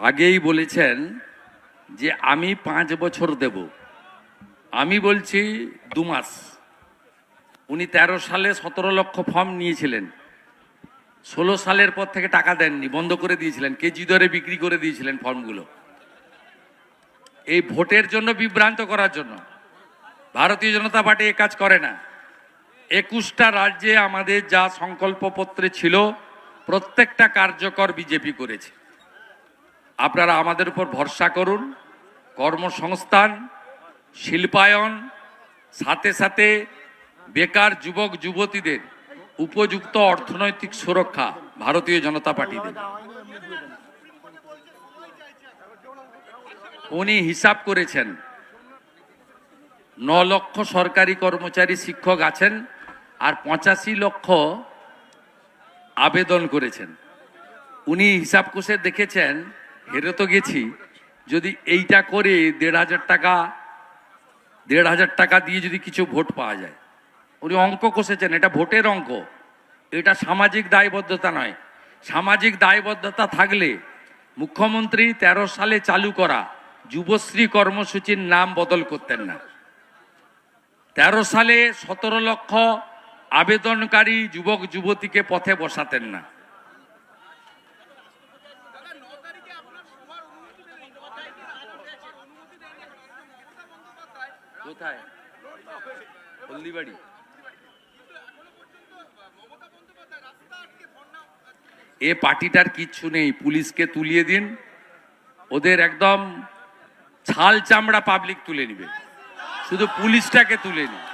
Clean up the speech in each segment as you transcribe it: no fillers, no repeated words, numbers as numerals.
আগেই বলেছেন যে আমি 5 বছর দেব, আমি বলছি 2 মাস। উনি 13 সালে 17 লক্ষ ফর্ম নিয়েছিলেন, 16 সালের পর থেকে টাকা দেননি, বন্ধ করে দিয়েছিলেন, কেজি দরে বিক্রি করে দিয়েছিলেন ফর্মগুলো। এই ভোটের জন্য বিভ্রান্ত করার জন্য ভারতীয় জনতা পার্টি এ কাজ করে না। 21টা রাজ্যে আমাদের যা সংকল্পপত্রে ছিল প্রত্যেকটা কার্যকর বিজেপি করেছে। আপনারা আমাদের উপর ভরসা করুন। কর্মসংস্থান, শিল্পায়ন, সাথে সাথে বেকার যুবক যুবতীদের উপযুক্ত অর্থনৈতিক সুরক্ষা ভারতীয় জনতা পার্টি দেবে। উনি হিসাব করেছেন 9 লক্ষ সরকারি কর্মচারী শিক্ষক আছেন আর 85 লক্ষ আবেদন করেছেন। উনি হিসাব কষে দেখেছেন, হেরে তো গেছি, যদি এইটা করে 1,500 টাকা দিয়ে যদি কিছু ভোট পাওয়া যায়। উনি অঙ্ক কষেছেন, এটা ভোটের অঙ্ক, এটা সামাজিক দায়বদ্ধতা নয়। সামাজিক দায়বদ্ধতা থাকলে মুখ্যমন্ত্রী 13 সালে চালু করা যুবশ্রী কর্মসূচির নাম বদল করতেন না। 13 সালে 17 লক্ষ আবেদনকারী যুবক যুবতীকে পথে বসাতেন না। কোথায়? হলদিবাড়ি। এ পার্টিটার কিচ্ছু নেই, পুলিশকে তুলিয়ে দিন, ওদের একদম ছাল চামড়া পাবলিক তুলে নিবে, শুধু পুলিশটাকে তুলে নিন।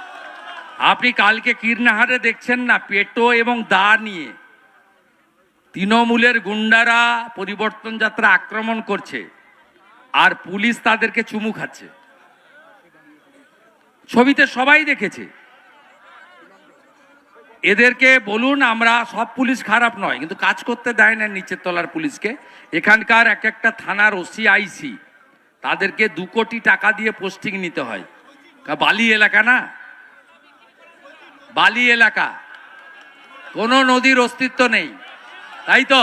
আপনি কালকে কীর্ণাহারে দেখছেন না, পেটো এবং দা নিয়ে তৃণমূলের গুন্ডারা পরিবর্তন যাত্রা আক্রমণ করছে আর পুলিশ তাদেরকে চুমু খাচ্ছে। ছবিতে সবাই দেখেছে। এদেরকে বলুন, আমরা সব পুলিশ খারাপ নয়, কিন্তু কাজ করতে দেয় না নিচের তলার পুলিশকে। এখানকার এক একটা থানার ওসি আইসি তাদেরকে 2 কোটি টাকা দিয়ে পোস্টিং নিতে হয়। বালি এলাকা না, বালি এলাকা, কোনো নদীর অস্তিত্ব নেই, তাই তো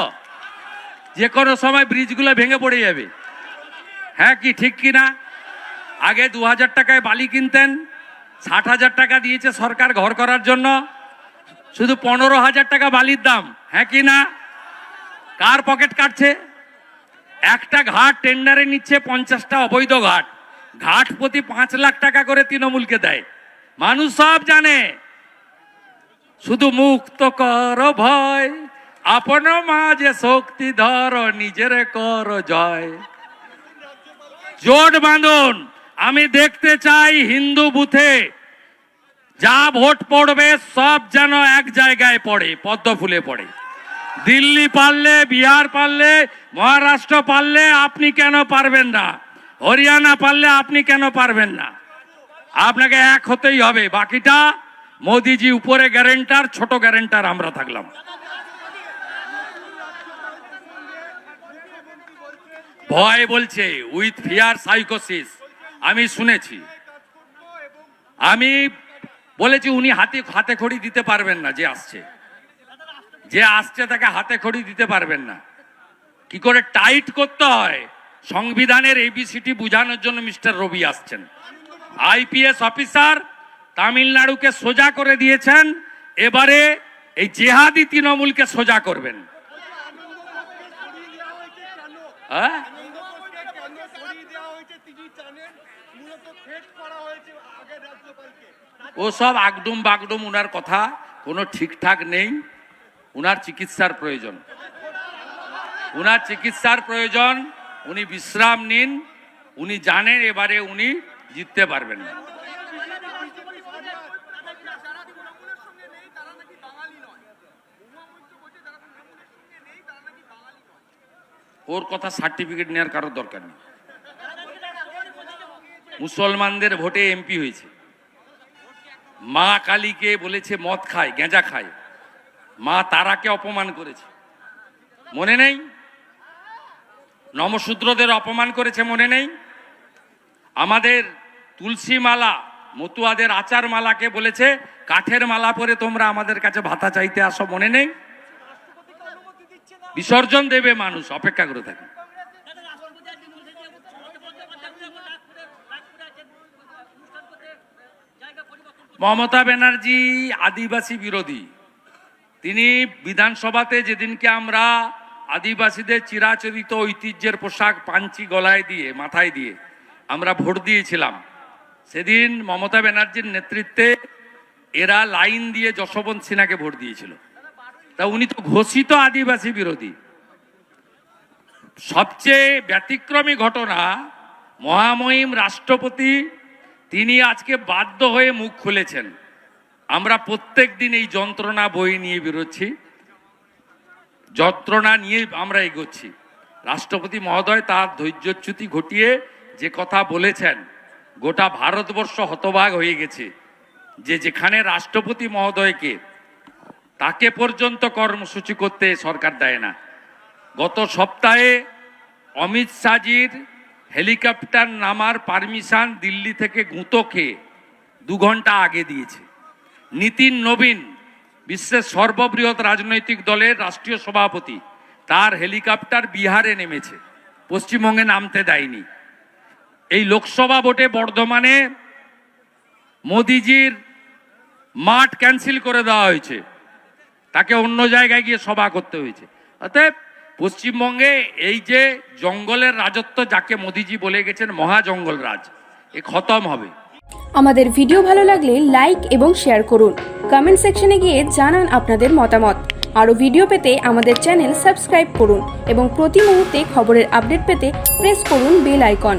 যে কোনো সময় ব্রিজগুলো ভেঙে পড়ে যাবে। হ্যাঁ কি ঠিক কি না? আগে 2000 টাকায় বালি কিনতেন, 60,000 টাকা দিয়েছে সরকার ঘর করার জন্য, শুধু 15,000 টাকা বালির দাম। হ্যাঁ কি না? কার পকেট কাটছে? একটা ঘাট টেন্ডারে নিচ্ছে 50টা অবৈধ ঘাট, ঘাট প্রতি 5 লাখ টাকা করে তৃণমূলকে দেয়। মানুষ সব জানে, শুধু মুক্ত কর ভয়, আপন মাঝে শক্তি ধর, নিজের কর জয়। জোট বাঁধুন। আমি দেখতে চাই হিন্দু বুথে যা ভোট পড়বে সব যেন এক জায়গায় পড়ে, পদ্ম ফুলে পড়ে। দিল্লি পারলে, বিহার পারলে, মহারাষ্ট্র পারলে আপনি কেন পারবেন না? হরিয়ানা পারলে আপনি কেন পারবেন না? আপনাকে এক হতেই হবে। বাকিটা মোদিজি উপরে গ্যারেন্টার, ছোট গ্যারেন্টার আমরা থাকলাম। ভয় বলছে, উইথ ফিয়ার সাইকোসিস, আমি শুনেছি। আমি বলেছি উনি হাতে খড়ি দিতে পারবেন না। যে আসছে তাকে হাতে খড়ি দিতে পারবেন না। কি করে টাইট করতে হয় সংবিধানের এবিসিটি বোঝানোর জন্য মিস্টার রবি আসছেন। আইপিএস অফিসার, তামিলনাড়ুকে সোজা করে দিয়েছেন, এবারে এই জেহাদি তৃণমূলকে সোজা করবেন। হ্যাঁ, ও সব আগডুম বাগডুম, উনার কথা কোনো ঠিকঠাক নেই। উনার চিকিৎসার প্রয়োজন, উনার চিকিৎসার প্রয়োজন। উনি বিশ্রাম নিন, উনি জানেন এবারে উনি জিততে পারবেন না। ওর কথা সার্টিফিকেট নেওয়ার কারোর দরকার নেই। মুসলমানদের ভোটে এমপি হয়েছে। মা কালীকে বলেছে মদ খায়, গেঁজা খায়। মা তারাকে অপমান করেছে, মনে নেই? নমশূদ্রদের অপমান করেছে, মনে নেই? আমাদের তুলসী মালা, মতুয়াদের আচার মালাকে বলেছে কাঠের মালা পরে তোমরা আমাদের কাছে ভাতা চাইতে আসো, মনে নেই? বিসর্জন দেবে মানুষ, অপেক্ষা করে থাকে। মমতা ব্যানার্জি আদিবাসী বিরোধী। তিনি বিধানসভাতে যেদিনকে আমরা আদিবাসীদের চিরাচরিত ঐতিহ্যের পোশাক পাঞ্চি গলায় দিয়ে মাথায় দিয়ে আমরা ভোট দিয়েছিলাম, সেদিন মমতা ব্যানার্জির নেতৃত্বে এরা লাইন দিয়ে যশবন্ত সিনহাকে ভোট দিয়েছিল। তা উনি তো ঘোষিত আদিবাসী বিরোধী। সবচেয়ে ব্যতিক্রমী ঘটনা, মহামহিম রাষ্ট্রপতি তিনি আজকে বাধ্য হয়ে মুখ খুলেছেন। আমরা প্রত্যেক দিন এই যন্ত্রণা বই নিয়ে বেরোচ্ছি, যন্ত্রণা নিয়ে আমরা এগোচ্ছি। রাষ্ট্রপতি মহোদয় তার ধৈর্যচ্যুতি ঘটিয়ে যে কথা বলেছেন, গোটা ভারতবর্ষ হতবাক হয়ে গেছে যে যেখানে রাষ্ট্রপতি মহোদয়কে তাকে পর্যন্ত কর্মসূচি করতে সরকার দেয় না। গত সপ্তাহে অমিত শাহজির হেলিকপ্টার নামার পারমিশন দিল্লি থেকে গুঁতো খেয়ে 2 ঘন্টা আগে দিয়েছে। নীতিন নবীন, বিশ্বের সর্ববৃহৎ রাজনৈতিক দলের রাষ্ট্রীয় সভাপতি, তার হেলিকপ্টার বিহারে নেমেছে, পশ্চিমবঙ্গে নামতে দেয়নি। এই লোকসভা ভোটে বর্ধমানে মোদিজির মাঠ ক্যান্সেল করে দেওয়া হয়েছে, তাকে অন্য জায়গায় গিয়ে সভা করতে হয়েছে। অতএব পশ্চিমবঙ্গে এই যে জঙ্গলের রাজত্ব, যাকে মোদিজি বলে গেছেন মহা জঙ্গল রাজ, এ খতম হবে। আমাদের ভিডিও ভালো লাগলে লাইক এবং শেয়ার করুন। কমেন্ট সেকশনে গিয়ে জানান আপনাদের মতামত। আরও ভিডিও পেতে আমাদের চ্যানেল সাবস্ক্রাইব করুন এবং প্রতি মুহূর্তে খবরের আপডেট পেতে প্রেস করুন বেল আইকন।